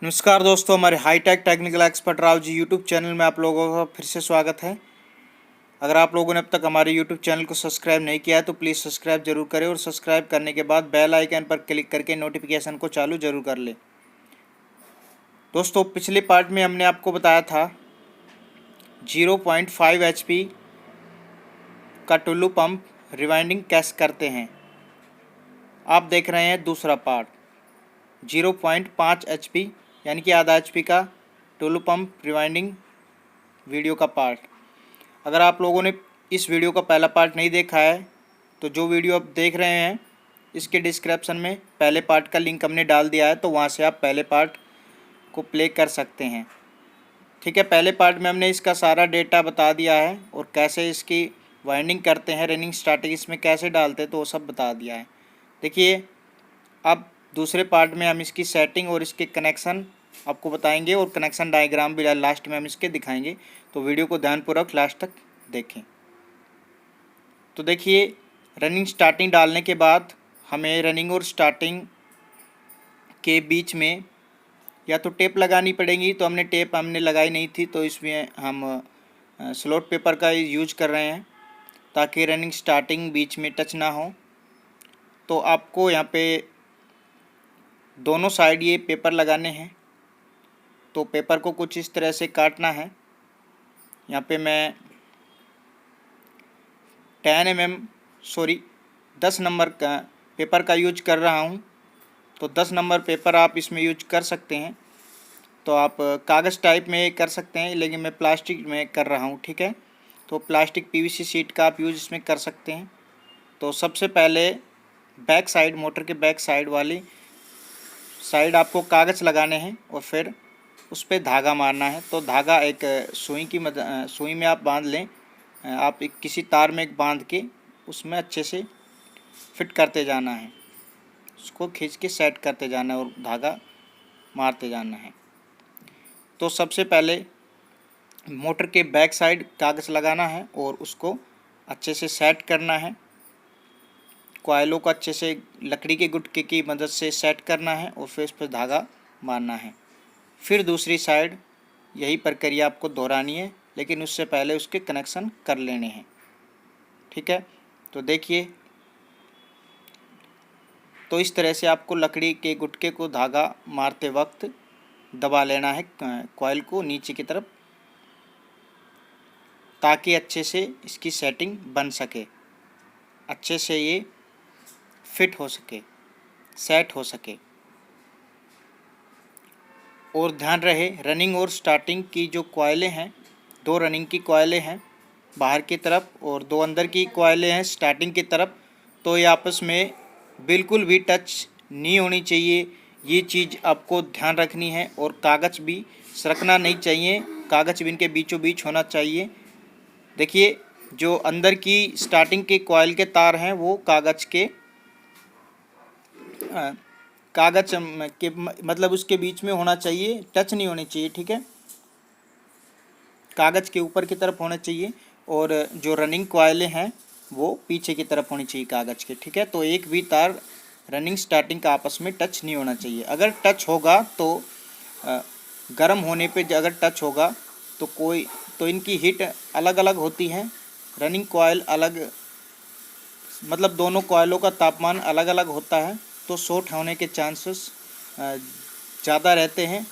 नमस्कार दोस्तों, हमारे hi tech technical expert Rao ji YouTube channel में आप लोगों का फिर से स्वागत है। अगर आप लोगों ने अब तक हमारे यूट्यूब चैनल को सब्सक्राइब नहीं किया है तो प्लीज़ सब्सक्राइब जरूर करें और सब्सक्राइब करने के बाद बेल आइकन पर क्लिक करके नोटिफिकेशन को चालू जरूर कर लें। दोस्तों, पिछले पार्ट में हमने आपको बताया था 0.5 HP का टुल्लू पंप रिवाइंडिंग कैसे करते हैं। आप देख रहे हैं दूसरा पार्ट 0.5 HP यानी कि आधा HP का टुल्लू पंप रिवाइंडिंग वीडियो का पार्ट। अगर आप लोगों ने इस वीडियो का पहला पार्ट नहीं देखा है तो जो वीडियो आप देख रहे हैं इसके डिस्क्रिप्शन में पहले पार्ट का लिंक हमने डाल दिया है, तो वहाँ से आप पहले पार्ट को प्ले कर सकते हैं। ठीक है, पहले पार्ट में हमने इसका सारा डेटा बता दिया है और कैसे इसकी वाइंडिंग करते हैं, रनिंग स्टार्टिंग इसमें कैसे डालते हैं तो वो सब बता दिया है। देखिए, अब दूसरे पार्ट में हम इसकी सेटिंग और इसके कनेक्शन आपको बताएंगे और कनेक्शन डायग्राम भी लास्ट में हम इसके दिखाएंगे, तो वीडियो को ध्यानपूर्वक लास्ट तक देखें। तो देखिए, रनिंग स्टार्टिंग डालने के बाद हमें रनिंग और स्टार्टिंग के बीच में या तो टेप लगानी पड़ेगी, तो हमने लगाई नहीं थी, तो इसमें हम स्लॉट पेपर का यूज कर रहे हैं ताकि रनिंग स्टार्टिंग बीच में टच ना हो। तो आपको यहाँ पे दोनों साइड ये पेपर लगाने हैं, तो पेपर को कुछ इस तरह से काटना है। यहाँ पे मैं 10 नंबर का पेपर का यूज कर रहा हूँ, तो 10 नंबर पेपर आप इसमें यूज कर सकते हैं। तो आप कागज़ टाइप में कर सकते हैं, लेकिन मैं प्लास्टिक में कर रहा हूँ। ठीक है, तो प्लास्टिक PVC शीट का आप यूज इसमें कर सकते हैं। तो सबसे पहले बैक साइड, मोटर के बैक साइड वाली साइड आपको कागज़ लगाने हैं और फिर उस पर धागा मारना है। तो धागा एक सुई में आप बांध लें, आप एक किसी तार में बांध के उसमें अच्छे से फिट करते जाना है, उसको खींच के सेट करते जाना है और धागा मारते जाना है। तो सबसे पहले मोटर के बैक साइड कागज़ लगाना है और उसको अच्छे से सेट करना है। कॉइलों को अच्छे से लकड़ी के गुटके की मदद से सेट करना है और फिर उस पर धागा मारना है। फिर दूसरी साइड यही प्रक्रिया आपको दोहरानी है, लेकिन उससे पहले उसके कनेक्शन कर लेने हैं। ठीक है, तो देखिए, तो इस तरह से आपको लकड़ी के गुटके को धागा मारते वक्त दबा लेना है कॉइल को नीचे की तरफ, ताकि अच्छे से इसकी सेटिंग बन सके, अच्छे से ये फिट हो सके, सेट हो सके। और ध्यान रहे, रनिंग और स्टार्टिंग की जो कॉइलें हैं, 2 रनिंग की कॉइलें हैं बाहर की तरफ और 2 अंदर की कॉइलें हैं स्टार्टिंग की तरफ, तो ये आपस में बिल्कुल भी टच नहीं होनी चाहिए। ये चीज़ आपको ध्यान रखनी है और कागज़ भी सरकना नहीं चाहिए, कागज़ भी इनके बीचों बीच होना चाहिए। देखिए, जो अंदर की स्टार्टिंग के कॉइल के तार हैं वो कागज़ के मतलब उसके बीच में होना चाहिए, टच नहीं होनी चाहिए। ठीक है, कागज़ के ऊपर की तरफ होना चाहिए और जो रनिंग कॉइलें हैं वो पीछे की तरफ होनी चाहिए कागज़ के। ठीक है, तो एक भी तार रनिंग स्टार्टिंग का आपस में टच नहीं होना चाहिए। अगर टच होगा तो गर्म होने पे अगर टच होगा तो इनकी हीट अलग अलग होती है। रनिंग कॉइल अलग, मतलब दोनों कॉइलों का तापमान अलग अलग होता है, तो शॉर्ट होने के चांसेस ज़्यादा रहते हैं।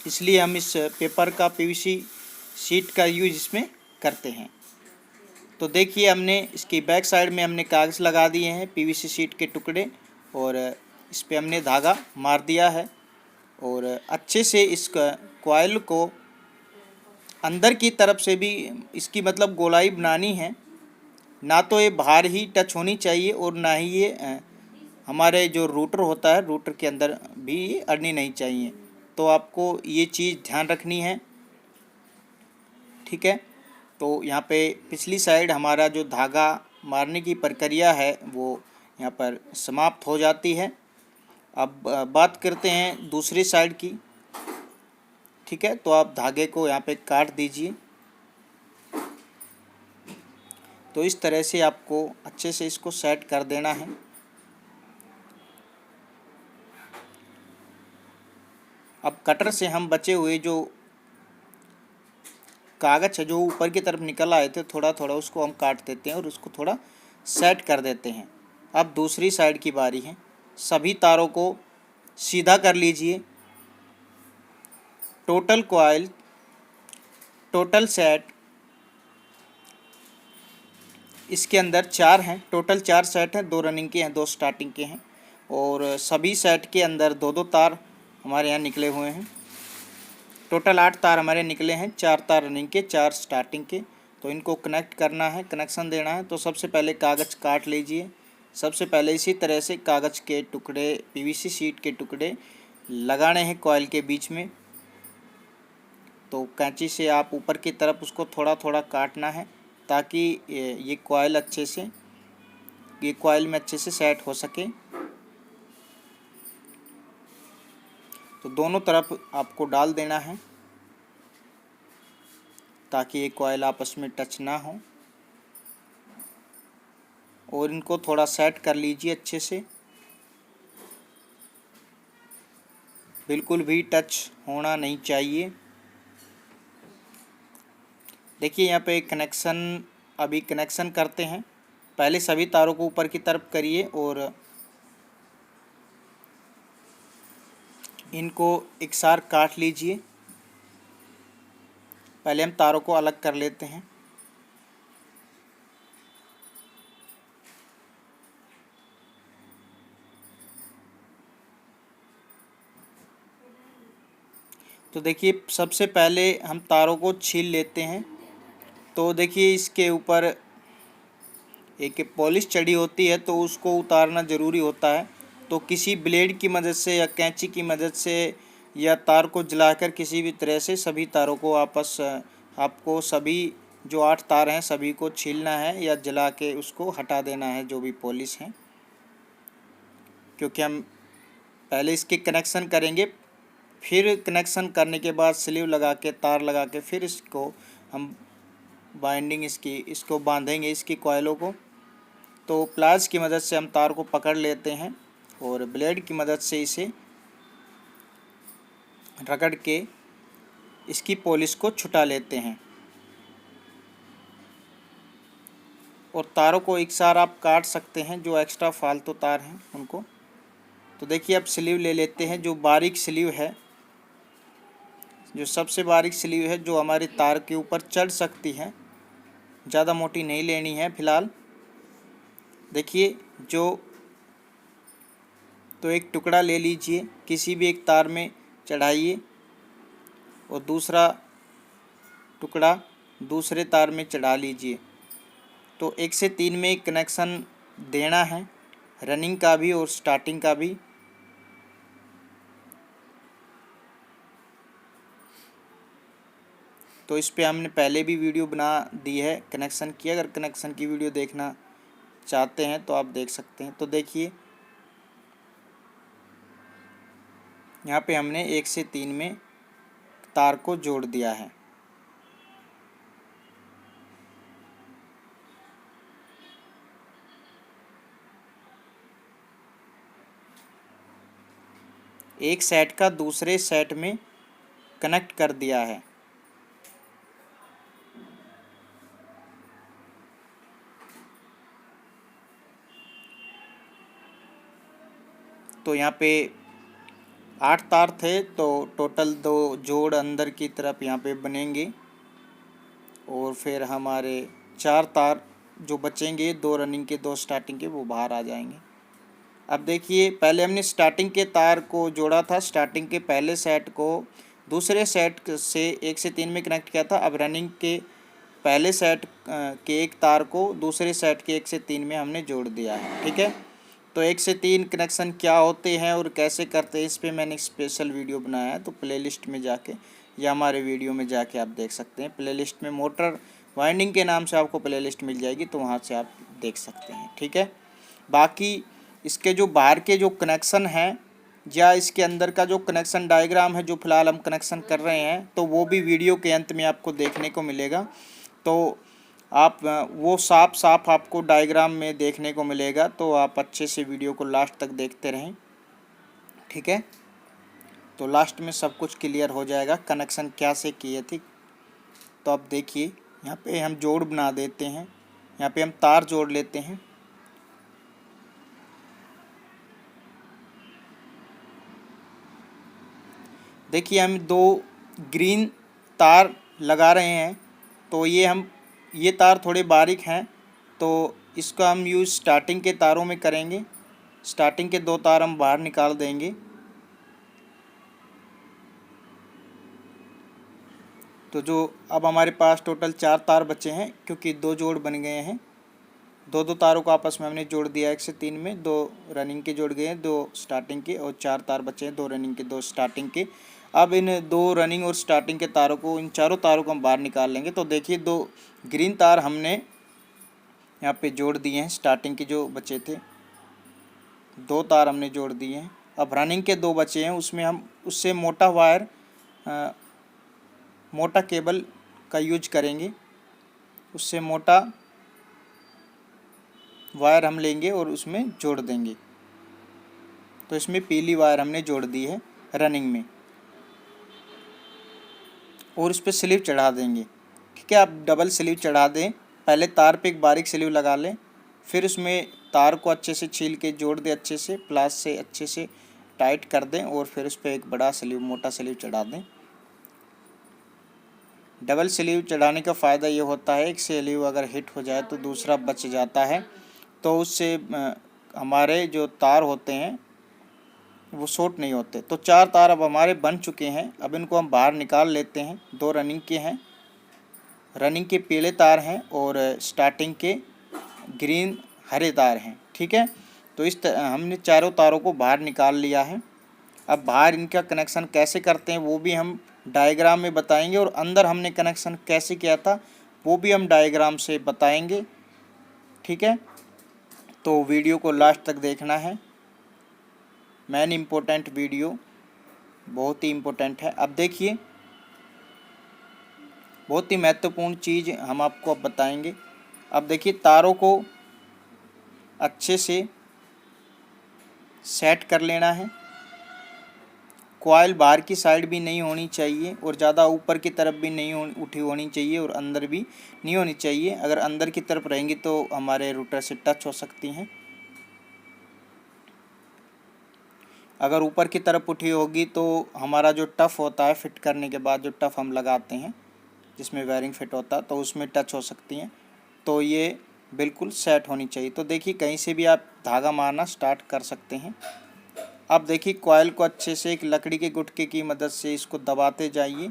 इसलिए हम इस पेपर का PVC शीट का यूज इसमें करते हैं। तो देखिए, हमने इसकी बैक साइड में हमने कागज़ लगा दिए हैं PVC शीट के टुकड़े और इस पर हमने धागा मार दिया है और अच्छे से इस कॉइल को अंदर की तरफ से भी इसकी मतलब गोलाई बनानी है, ना तो ये बाहर ही टच होनी चाहिए और ना ही ये हमारे जो रूटर होता है रूटर के अंदर भी ये अड़नी नहीं चाहिए। तो आपको ये चीज़ ध्यान रखनी है। ठीक है, तो यहाँ पे पिछली साइड हमारा जो धागा मारने की प्रक्रिया है वो यहाँ पर समाप्त हो जाती है। अब बात करते हैं दूसरी साइड की। ठीक है, तो आप धागे को यहाँ पे काट दीजिए। तो इस तरह से आपको अच्छे से इसको सेट कर देना है। अब कटर से हम बचे हुए जो कागज़ है जो ऊपर की तरफ निकल आए थे थोड़ा थोड़ा, उसको हम काट देते हैं और उसको थोड़ा सेट कर देते हैं। अब दूसरी साइड की बारी है। सभी तारों को सीधा कर लीजिए। टोटल कॉइल, टोटल सेट इसके अंदर 4 हैं। टोटल 4 सेट हैं, 2 रनिंग के हैं, 2 स्टार्टिंग के हैं। और सभी सेट के अंदर 2-2 तार हमारे यहाँ निकले हुए हैं। टोटल 8 तार हमारे निकले हैं, 4 तार रनिंग के, 4 स्टार्टिंग के। तो इनको कनेक्ट करना है, कनेक्शन देना है। तो सबसे पहले कागज़ काट लीजिए। सबसे पहले इसी तरह से कागज़ के टुकड़े, पीवीसी शीट के टुकड़े लगाने हैं कॉइल के बीच में। तो कैंची से आप ऊपर की तरफ उसको थोड़ा थोड़ा काटना है ताकि ये कॉइल अच्छे से, ये कॉइल में अच्छे से सेट हो सके। तो दोनों तरफ आपको डाल देना है ताकि ये कॉइल आपस में टच ना हो। और इनको थोड़ा सेट कर लीजिए अच्छे से, बिल्कुल भी टच होना नहीं चाहिए। देखिए यहाँ पे कनेक्शन, अभी कनेक्शन करते हैं। पहले सभी तारों को ऊपर की तरफ करिए और इनको एकसार काट लीजिए। पहले हम तारों को अलग कर लेते हैं। तो देखिए सबसे पहले हम तारों को छील लेते हैं। तो देखिए इसके ऊपर एक पॉलिश चढ़ी होती है तो उसको उतारना ज़रूरी होता है। तो किसी ब्लेड की मदद से या कैंची की मदद से या तार को जलाकर किसी भी तरह से सभी तारों को आपको सभी जो 8 तार हैं सभी को छीलना है या जला के उसको हटा देना है जो भी पॉलिश है। क्योंकि हम पहले इसके कनेक्शन करेंगे, फिर कनेक्शन करने के बाद स्लीव लगा के, तार लगा के, फिर इसको हम बाइंडिंग इसको बांधेंगे, इसकी कॉइलों को। तो प्लास की मदद से हम तार को पकड़ लेते हैं और ब्लेड की मदद से इसे रगड़ के इसकी पॉलिश को छुटा लेते हैं। और तारों को एक साथ आप काट सकते हैं, जो एक्स्ट्रा फालतू तार हैं उनको। तो देखिए अब स्लीव ले लेते हैं, जो बारीक स्लीव है, जो सबसे बारीक स्लीव है जो हमारी तार के ऊपर चढ़ सकती है। ज़्यादा मोटी नहीं लेनी है फ़िलहाल। देखिए तो एक टुकड़ा ले लीजिए, किसी भी एक तार में चढ़ाइए और दूसरा टुकड़ा दूसरे तार में चढ़ा लीजिए। तो 1 से 3 में कनेक्शन देना है, रनिंग का भी और स्टार्टिंग का भी। तो इस पे हमने पहले भी वीडियो बना दी है कनेक्शन की। अगर कनेक्शन की वीडियो देखना चाहते हैं तो आप देख सकते हैं। तो देखिए यहाँ पे हमने 1 से 3 में तार को जोड़ दिया है। एक सेट का दूसरे सेट में कनेक्ट कर दिया है। तो यहाँ पे 8 तार थे तो टोटल 2 जोड़ अंदर की तरफ यहाँ पे बनेंगे और फिर हमारे 4 तार जो बचेंगे, 2 रनिंग के 2 स्टार्टिंग के, वो बाहर आ जाएंगे। अब देखिए पहले हमने स्टार्टिंग के तार को जोड़ा था, स्टार्टिंग के पहले सेट को दूसरे सेट से 1 से 3 में कनेक्ट किया था। अब रनिंग के पहले सेट के एक तार को दूसरे सेट के 1 से 3 में हमने जोड़ दिया है। ठीक है। तो 1 से 3 कनेक्शन क्या होते हैं और कैसे करते हैं, इस पे मैंने स्पेशल वीडियो बनाया है। तो प्लेलिस्ट में जाके या हमारे वीडियो में जाके आप देख सकते हैं। प्लेलिस्ट में मोटर वाइंडिंग के नाम से आपको प्लेलिस्ट मिल जाएगी, तो वहाँ से आप देख सकते हैं। ठीक है। बाकी इसके जो बाहर के जो कनेक्शन हैं या इसके अंदर का जो कनेक्शन डायग्राम है जो फ़िलहाल हम कनेक्शन कर रहे हैं, तो वो भी वीडियो के अंत में आपको देखने को मिलेगा। तो आप वो साफ आपको डायग्राम में देखने को मिलेगा। तो आप अच्छे से वीडियो को लास्ट तक देखते रहें। ठीक है। तो लास्ट में सब कुछ क्लियर हो जाएगा कनेक्शन क्या से किए थे। तो अब देखिए यहाँ पे हम जोड़ बना देते हैं, यहाँ पे हम तार जोड़ लेते हैं। देखिए हम 2 ग्रीन तार लगा रहे हैं, तो ये तार थोड़े बारीक हैं, तो इसका हम यूज़ स्टार्टिंग के तारों में करेंगे। स्टार्टिंग के 2 तार हम बाहर निकाल देंगे। तो जो अब हमारे पास टोटल 4 तार बचे हैं, क्योंकि 2 जोड़ बन गए हैं। 2 तारों को आपस में हमने जोड़ दिया 1 से 3 में, 2 रनिंग के जोड़ गए हैं, 2 स्टार्टिंग के, और 4 तार बचे हैं, 2 रनिंग के 2 स्टार्टिंग के। अब इन 2 रनिंग और स्टार्टिंग के तारों को, इन चारों तारों को हम बाहर निकाल लेंगे। तो देखिए 2 ग्रीन तार हमने यहाँ पे जोड़ दिए हैं, स्टार्टिंग के जो बचे थे 2 तार हमने जोड़ दिए हैं। अब रनिंग के 2 बचे हैं, उसमें हम उससे मोटा वायर, मोटा केबल का यूज करेंगे। उससे मोटा वायर हम लेंगे और उसमें जोड़ देंगे। तो इसमें पीली वायर हमने जोड़ दी है रनिंग में, और उस पर स्लीव चढ़ा देंगे। ठीक है, आप डबल स्लीव चढ़ा दें। पहले तार पे एक बारीक स्लीव लगा लें, फिर उसमें तार को अच्छे से छील के जोड़ दें, अच्छे से प्लास से अच्छे से टाइट कर दें, और फिर उस पर एक बड़ा स्लीव, मोटा स्लीव चढ़ा दें। डबल स्लीव चढ़ाने का फ़ायदा ये होता है, एक स्लीव अगर हिट हो जाए तो दूसरा बच जाता है, तो उससे हमारे जो तार होते हैं वो शॉर्ट नहीं होते। तो 4 तार अब हमारे बन चुके हैं। अब इनको हम बाहर निकाल लेते हैं। 2 रनिंग के हैं, रनिंग के पीले तार हैं, और स्टार्टिंग के ग्रीन हरे तार हैं। ठीक है, तो इस हमने चारों तारों को बाहर निकाल लिया है। अब बाहर इनका कनेक्शन कैसे करते हैं वो भी हम डायग्राम में बताएंगे, और अंदर हमने कनेक्शन कैसे किया था वो भी हम डायग्राम से बताएंगे। ठीक है, तो वीडियो को लास्ट तक देखना है। मेन इम्पोर्टेंट वीडियो, बहुत ही इम्पोर्टेंट है। अब देखिए, बहुत ही महत्वपूर्ण चीज़ हम आपको अब बताएंगे। अब देखिए, तारों को अच्छे से सेट कर लेना है। कॉइल बाहर की साइड भी नहीं होनी चाहिए, और ज़्यादा ऊपर की तरफ भी नहीं उठी होनी चाहिए, और अंदर भी नहीं होनी चाहिए। अगर अंदर की तरफ रहेंगी तो हमारे रूटर से टच हो सकती हैं। अगर ऊपर की तरफ उठी होगी तो हमारा जो टफ़ होता है, फिट करने के बाद जो टफ़ हम लगाते हैं जिसमें वायरिंग फिट होता है, तो उसमें टच हो सकती हैं। तो ये बिल्कुल सेट होनी चाहिए। तो देखिए, कहीं से भी आप धागा मारना स्टार्ट कर सकते हैं। अब देखिए, कॉइल को अच्छे से एक लकड़ी के गुटके की मदद से इसको दबाते जाइए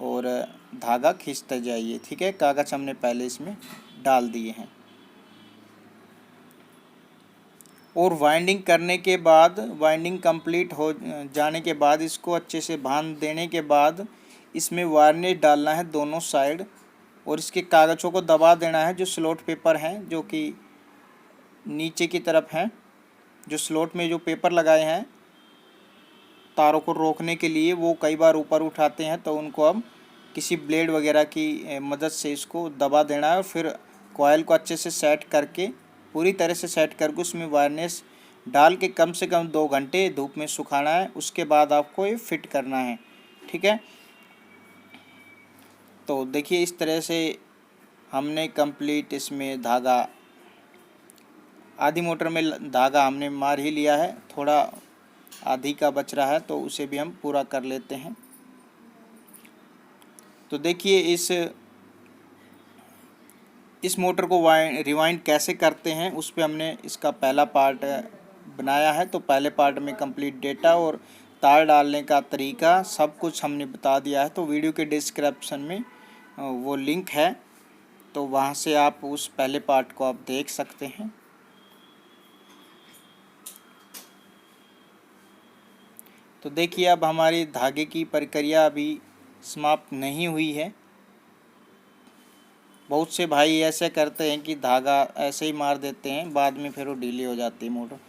और धागा खींचते जाइए। ठीक है, कागज़ हमने पहले इसमें डाल दिए हैं। और वाइंडिंग करने के बाद, वाइंडिंग कंप्लीट हो जाने के बाद, इसको अच्छे से बांध देने के बाद इसमें वार्निश डालना है दोनों साइड, और इसके कागज़ों को दबा देना है। जो स्लॉट पेपर हैं, जो कि नीचे की तरफ हैं, जो स्लॉट में जो पेपर लगाए हैं तारों को रोकने के लिए, वो कई बार ऊपर उठाते हैं, तो उनको अब किसी ब्लेड वगैरह की मदद से इसको दबा देना है, और फिर कॉइल को अच्छे से सेट करके, पूरी तरह से सेट करके उसमें वायरनेस डाल के कम से कम 2 घंटे धूप में सुखाना है। उसके बाद आपको ये फिट करना है। ठीक है, तो देखिए, इस तरह से हमने कंप्लीट इसमें धागा, आधी मोटर में धागा हमने मार ही लिया है, थोड़ा आधी का बच रहा है, तो उसे भी हम पूरा कर लेते हैं। तो देखिए, इस मोटर को रिवाइंड कैसे करते हैं उस पर हमने इसका पहला पार्ट बनाया है। तो पहले पार्ट में कंप्लीट डेटा और तार डालने का तरीका सब कुछ हमने बता दिया है। तो वीडियो के डिस्क्रिप्शन में वो लिंक है, तो वहाँ से आप उस पहले पार्ट को आप देख सकते हैं। तो देखिए, अब हमारी धागे की प्रक्रिया अभी समाप्त नहीं हुई है। बहुत से भाई ऐसे करते हैं कि धागा ऐसे ही मार देते हैं, बाद में फिर वो ढीली हो जाती है मोटर।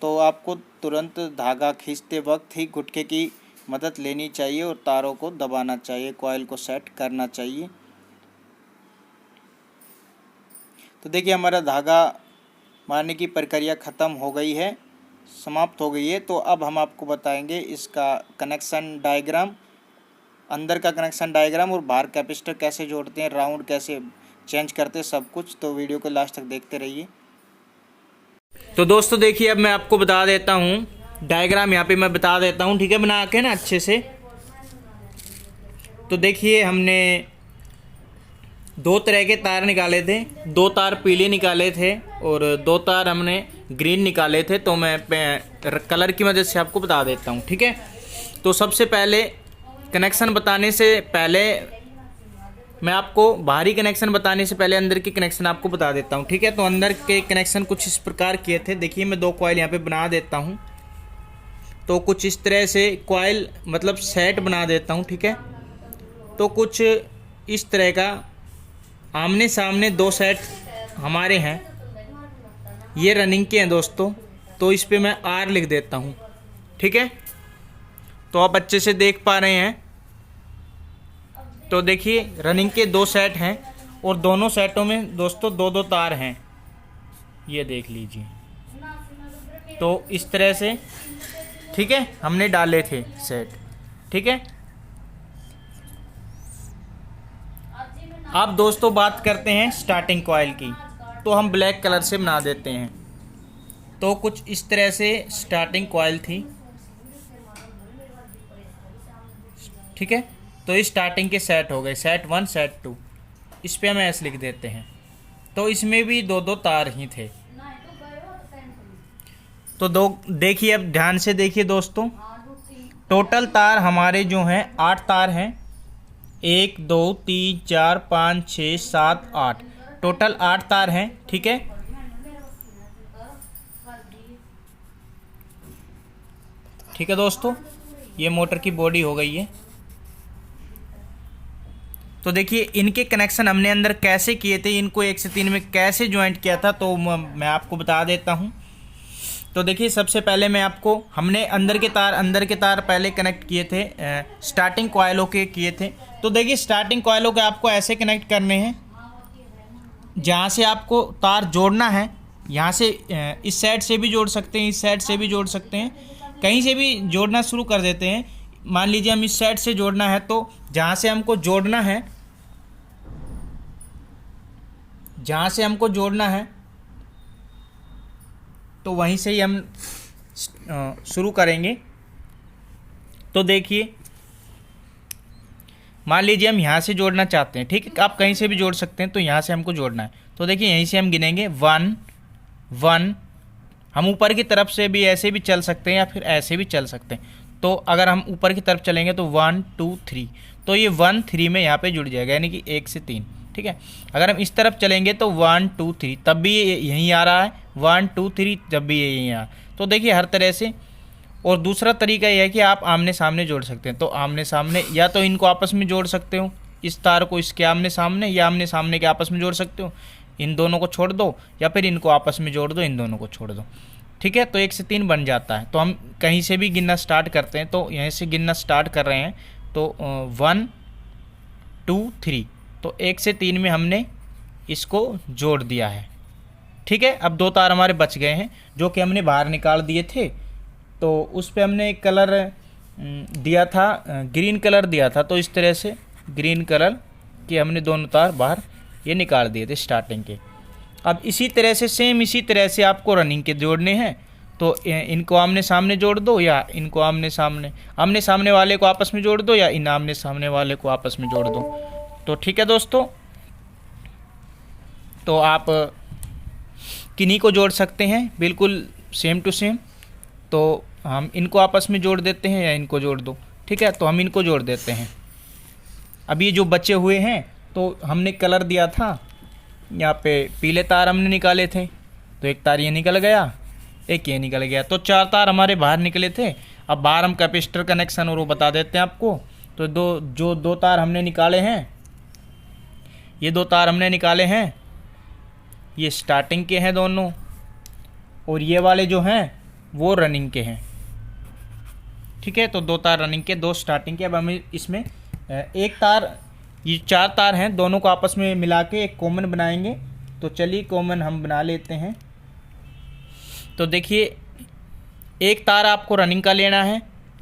तो आपको तुरंत धागा खींचते वक्त ही गुटके की मदद लेनी चाहिए और तारों को दबाना चाहिए, कॉइल को सेट करना चाहिए। तो देखिए, हमारा धागा मारने की प्रक्रिया ख़त्म हो गई है। समाप्त हो गई है। तो अब हम आपको बताएंगे इसका कनेक्शन डायग्राम, अंदर का कनेक्शन डायग्राम और बाहर कैपेसिटर कैसे जोड़ते हैं, राउंड कैसे चेंज करते हैं, सब कुछ। तो वीडियो को लास्ट तक देखते रहिए। तो दोस्तों देखिए, अब मैं आपको बता देता हूँ डायग्राम, यहाँ पे मैं बता देता हूँ, ठीक है, बना के ना अच्छे से। तो देखिए, हमने दो तरह के तार निकाले थे, दो तार पीले निकाले थे और दो तार हमने ग्रीन निकाले थे। तो मैं कलर की मदद से आपको बता देता हूँ, ठीक है। तो सबसे पहले कनेक्शन बताने से पहले मैं आपको बाहरी कनेक्शन बताने से पहले अंदर के कनेक्शन आपको बता देता हूँ, ठीक है। तो अंदर के कनेक्शन कुछ इस प्रकार किए थे। देखिए, मैं दो कॉइल यहाँ पे बना देता हूँ। तो कुछ इस तरह से कॉइल मतलब सेट बना देता हूँ, ठीक है। तो कुछ इस तरह का आमने सामने दो सेट हमारे हैं, ये रनिंग के हैं दोस्तों। तो इस पे मैं आर लिख देता हूँ, ठीक है। तो आप अच्छे से देख पा रहे हैं। तो देखिए, रनिंग के दो सेट हैं और दोनों सेटों में दोस्तों दो दो तार हैं, ये देख लीजिए। तो इस तरह से, ठीक है, हमने डाले थे सेट, ठीक है। अब दोस्तों बात करते हैं स्टार्टिंग कॉइल की। तो हम ब्लैक कलर से बना देते हैं। तो कुछ इस तरह से स्टार्टिंग कॉइल थी, ठीक है। तो इस स्टार्टिंग के सेट हो गए, सेट 1 सेट 2। इस पे हम ऐसे लिख देते हैं। तो इसमें भी दो दो तार ही थे। तो देखिए, अब ध्यान से देखिए दोस्तों, टोटल तार हमारे जो हैं 8 तार हैं। 1 2 3 4 5 6 7 8, टोटल 8 तार हैं, ठीक है। ठीक है दोस्तों, ये मोटर की बॉडी हो गई है। तो देखिए, इनके कनेक्शन हमने अंदर कैसे किए थे, इनको 1 से 3 में कैसे ज्वाइंट किया था, तो मैं आपको बता देता हूँ। तो देखिए, सबसे पहले मैं आपको, हमने अंदर के तार पहले कनेक्ट किए थे, स्टार्टिंग कॉइलों के किए थे। तो देखिए, स्टार्टिंग कॉइलों के आपको ऐसे कनेक्ट करने हैं, जहाँ से आपको तार जोड़ना है, यहाँ से इस साइड से भी जोड़ सकते हैं, इस साइड से भी जोड़ सकते हैं, कहीं से भी जोड़ना शुरू कर देते हैं। मान लीजिए हम इस साइड से जोड़ना है, तो जहाँ से हमको जोड़ना है तो वहीं से ही हम शुरू करेंगे। तो देखिए, मान लीजिए हम यहाँ से जोड़ना चाहते हैं, ठीक है, आप कहीं से भी जोड़ सकते हैं। तो यहाँ से हमको जोड़ना है। तो देखिए, यहीं से हम गिनेंगे 1 1। हम ऊपर की तरफ से भी ऐसे भी चल सकते हैं या फिर ऐसे भी चल सकते हैं। तो अगर हम ऊपर की तरफ चलेंगे तो 1 2 3, तो ये 1 3 में यहाँ पे जुड़ जाएगा, यानी कि 1 से 3, ठीक है। अगर हम इस तरफ चलेंगे तो 1 2 3, तब भी ये यहीं आ रहा है, 1 2 3 जब भी ये यहीं आ। तो देखिए, हर तरह से। और दूसरा तरीका यह है कि आप आमने सामने जोड़ सकते हैं। तो आमने सामने, या तो इनको आपस में जोड़ सकते हो, इस तार को इसके आमने सामने, या आमने सामने के आपस में जोड़ सकते हो। इन दोनों को छोड़ दो, या फिर इनको आपस में जोड़ दो, इन दोनों को छोड़ दो, ठीक है। तो 1 से 3 बन जाता है। तो हम कहीं से भी गिनना स्टार्ट करते हैं। तो यहीं से गिनना स्टार्ट कर रहे हैं। तो 1 2 3, तो 1 से 3 में हमने इसको जोड़ दिया है, ठीक है। अब दो तार हमारे बच गए हैं, जो कि हमने बाहर निकाल दिए थे। तो उस पे हमने एक कलर दिया था, ग्रीन कलर दिया था। तो इस तरह से ग्रीन कलर के हमने दोनों तार बाहर ये निकाल दिए थे स्टार्टिंग के। अब इसी तरह से, सेम इसी तरह से आपको रनिंग के जोड़ने हैं। तो इनको आमने सामने जोड़ दो, या इनको आमने सामने वाले को आपस में जोड़ दो, या इन आमने सामने वाले को आपस में जोड़ दो। तो ठीक है दोस्तों, तो आप किन्हीं को जोड़ सकते हैं, बिल्कुल सेम टू सेम। तो हम इनको आपस में जोड़ देते हैं, या इनको जोड़ दो, ठीक है। तो हम इनको जोड़ देते हैं। अब ये जो बचे हुए हैं, तो हमने कलर दिया था, यहाँ पे पीले तार हमने निकाले थे। तो एक तार ये निकल गया, एक ये निकल गया। तो 4 तार हमारे बाहर निकले थे। अब बाहर हम कैपेसिटर कनेक्शन और वो बता देते हैं आपको। तो दो तार हमने निकाले हैं, ये 2 तार हमने निकाले हैं, ये स्टार्टिंग के हैं दोनों, और ये वाले जो हैं वो रनिंग के हैं, ठीक है। तो 2 तार रनिंग के, 2 स्टार्टिंग के। अब हमें इसमें एक तार, ये 4 तार हैं, दोनों को आपस में मिला के एक कॉमन बनाएंगे। तो चलिए कॉमन हम बना लेते हैं। तो देखिए, एक तार आपको रनिंग का लेना है,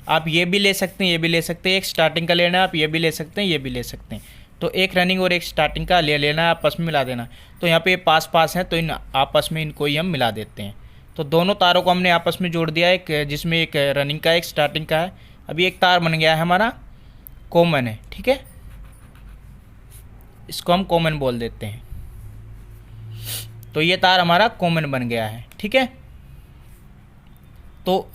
आप ये भी ले सकते हैं, ये भी ले सकते हैं। एक स्टार्टिंग का लेना है, आप ये भी ले सकते हैं, ये भी ले सकते हैं। तो एक रनिंग और एक स्टार्टिंग का ले लेना है, आपस में मिला देना। तो यहाँ पे ये पास पास है, तो इन आपस में इनको ही हम मिला देते हैं। तो दोनों तारों को हमने आपस में जोड़ दिया, एक जिसमें एक रनिंग का एक स्टार्टिंग का है। अभी एक तार बन गया है हमारा कॉमन है, ठीक है, इसको हम कॉमन बोल देते हैं। तो ये तार हमारा कॉमन बन गया है, ठीक है। तो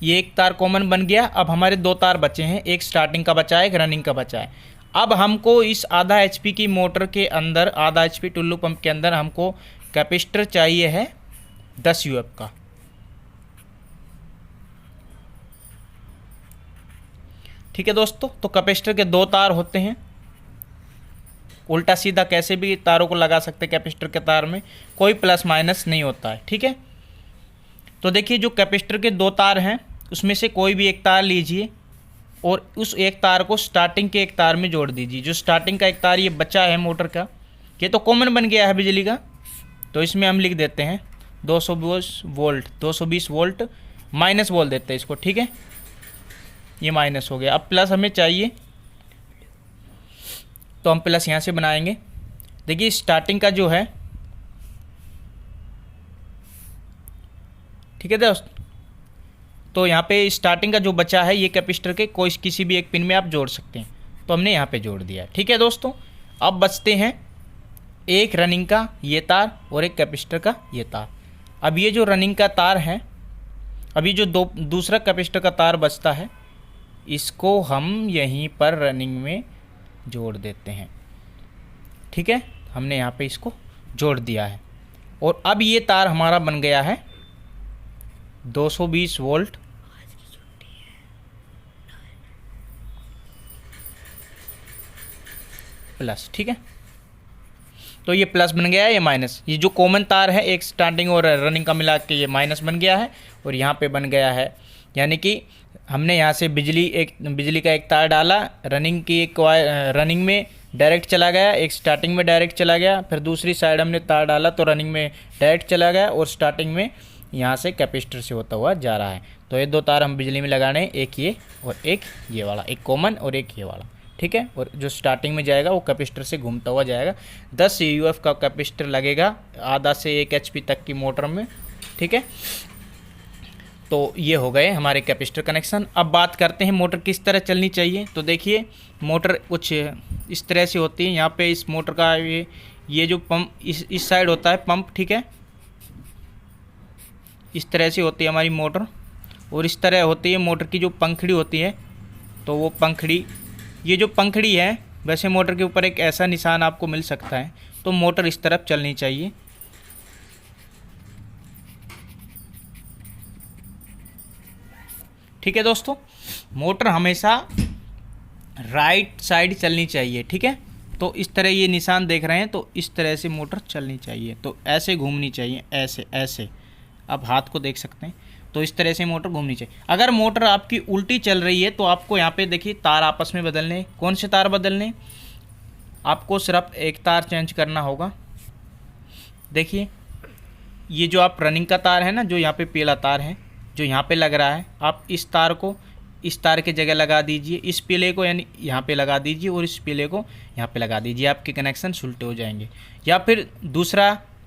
ये एक तार कॉमन बन गया। अब हमारे दो तार बचे हैं, एक स्टार्टिंग का बचा है, एक रनिंग का बचा है। अब हमको इस आधा एचपी की मोटर के अंदर, आधा एचपी टुल्लू पंप के अंदर हमको कैपेसिटर चाहिए है 10 यूएफ का, ठीक है दोस्तों। तो कैपेसिटर के दो तार होते हैं, उल्टा सीधा कैसे भी तारों को लगा सकते हैं कैपेसिटर के तार में, कोई प्लस माइनस नहीं होता है, ठीक है। तो देखिए जो कैपेसिटर के दो तार हैं उसमें से कोई भी एक तार लीजिए और उस एक तार को स्टार्टिंग के एक तार में जोड़ दीजिए। जो स्टार्टिंग का एक तार ये बचा है मोटर का, ये तो कॉमन बन गया है बिजली का, तो इसमें हम लिख देते हैं 220 वोल्ट, 220 वोल्ट माइनस बोल देते हैं इसको, ठीक है। ये माइनस हो गया। अब प्लस हमें चाहिए, तो हम प्लस यहाँ से बनाएंगे। देखिए स्टार्टिंग का जो है, ठीक है दोस्त, तो यहाँ पे स्टार्टिंग का जो बचा है ये कैपेसिटर के कोई किसी भी एक पिन में आप जोड़ सकते हैं। तो हमने यहाँ पे जोड़ दिया, ठीक है दोस्तों। अब बचते हैं एक रनिंग का ये तार और एक कैपेसिटर का ये तार। अब ये जो रनिंग का तार है, अभी जो दूसरा कैपेसिटर का तार बचता है, इसको हम यहीं पर रनिंग में जोड़ देते हैं, ठीक है। हमने यहाँ पे इसको जोड़ दिया है और अब ये तार हमारा बन गया है 220 वोल्ट प्लस, ठीक है। तो ये प्लस बन गया है, ये माइनस। ये जो कॉमन तार है एक स्टार्टिंग और रनिंग का मिला के ये माइनस बन गया है और यहाँ पे बन गया है, यानी कि हमने यहाँ से बिजली का एक तार डाला, रनिंग की एक रनिंग में डायरेक्ट चला गया, एक स्टार्टिंग में डायरेक्ट चला गया, फिर दूसरी साइड हमने तार डाला तो रनिंग में डायरेक्ट चला गया और स्टार्टिंग में यहाँ से कैपेसिटर से होता हुआ जा रहा है। तो ये दो तार हम बिजली में लगाने हैं, एक ये और एक ये वाला, एक कॉमन और एक ये वाला, ठीक है। और जो स्टार्टिंग में जाएगा वो कैपेसिटर से घूमता हुआ जाएगा। 10 यूएफ का कैपेसिटर लगेगा आधा से 1 एचपी तक की मोटर में, ठीक है। तो ये हो गए हमारे कैपेसिटर कनेक्शन। अब बात करते हैं मोटर किस तरह चलनी चाहिए। तो देखिए मोटर कुछ इस तरह से होती है। यहाँ पे इस मोटर का ये जो पंप इस साइड होता है पंप, ठीक है, इस तरह से होती है हमारी मोटर। और इस तरह होती है मोटर की जो पंखड़ी होती है, तो वो पंखड़ी, ये जो पंखड़ी है, वैसे मोटर के ऊपर एक ऐसा निशान आपको मिल सकता है। तो मोटर इस तरफ चलनी चाहिए, ठीक है दोस्तों। मोटर हमेशा राइट साइड चलनी चाहिए, ठीक है। तो इस तरह ये निशान देख रहे हैं, तो इस तरह से मोटर चलनी चाहिए। तो ऐसे घूमनी चाहिए, ऐसे ऐसे, आप हाथ को देख सकते हैं। तो इस तरह से मोटर घूमनी चाहिए। अगर मोटर आपकी उल्टी चल रही है तो आपको यहाँ पे देखिए तार आपस में बदलने। कौन से तार बदलने? आपको सिर्फ एक तार चेंज करना होगा। देखिए ये जो आप रनिंग का तार है ना, जो यहाँ पे पीला तार है जो यहाँ पे लग रहा है, आप इस तार को इस तार के जगह लगा दीजिए, इस पीले को यानी यहाँ पे लगा दीजिए और इस पीले को यहाँ पे लगा दीजिए। आपके कनेक्शन उल्टे हो जाएंगे। या फिर दूसरा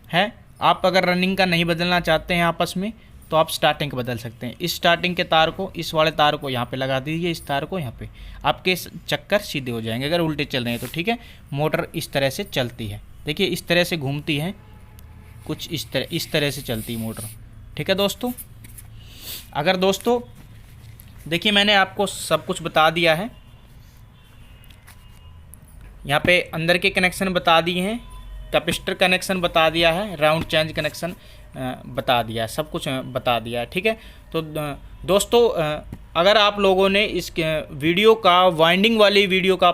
है, आप अगर रनिंग का नहीं बदलना चाहते हैं आपस में, तो आप स्टार्टिंग का बदल सकते हैं। इस स्टार्टिंग के तार को, इस वाले तार को यहाँ पे लगा दीजिए, इस तार को यहाँ पे, आपके चक्कर सीधे हो जाएंगे अगर उल्टे चल रहे हैं तो, ठीक है। मोटर इस तरह से चलती है, देखिए इस तरह से घूमती है, कुछ इस तरह से चलती है मोटर, ठीक है दोस्तों। अगर दोस्तों देखिए मैंने आपको सब कुछ बता दिया है, यहाँ पे अंदर के कनेक्शन बता दिए हैं, कैपेसिटर कनेक्शन बता दिया है, राउंड चेंज कनेक्शन बता दिया है, सब कुछ बता दिया है, ठीक है। तो दोस्तों अगर आप लोगों ने इस वीडियो का वाइंडिंग वाली वीडियो का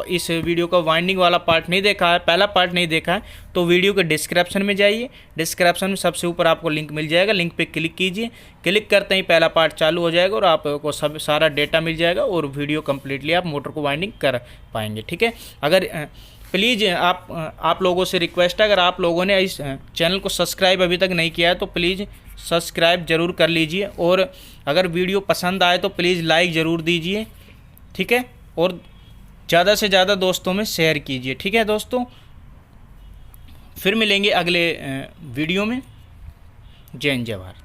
इस वीडियो का वाइंडिंग वाला पार्ट नहीं देखा है, पहला पार्ट नहीं देखा है, तो वीडियो के डिस्क्रिप्शन में जाइए। डिस्क्रिप्शन में सबसे ऊपर आपको लिंक मिल जाएगा, लिंक पे क्लिक कीजिए। क्लिक करते ही पहला पार्ट चालू हो जाएगा और आपको सारा डेटा मिल जाएगा और वीडियो कम्प्लीटली आप मोटर को वाइंडिंग कर पाएंगे, ठीक है। अगर प्लीज़ आप लोगों से रिक्वेस्ट है, अगर आप लोगों ने इस चैनल को सब्सक्राइब अभी तक नहीं किया है तो प्लीज़ सब्सक्राइब ज़रूर कर लीजिए, और अगर वीडियो पसंद आए तो प्लीज़ लाइक ज़रूर दीजिए, ठीक है, और ज़्यादा से ज़्यादा दोस्तों में शेयर कीजिए, ठीक है दोस्तों। फिर मिलेंगे अगले वीडियो में। जय हिंद, जय भारत।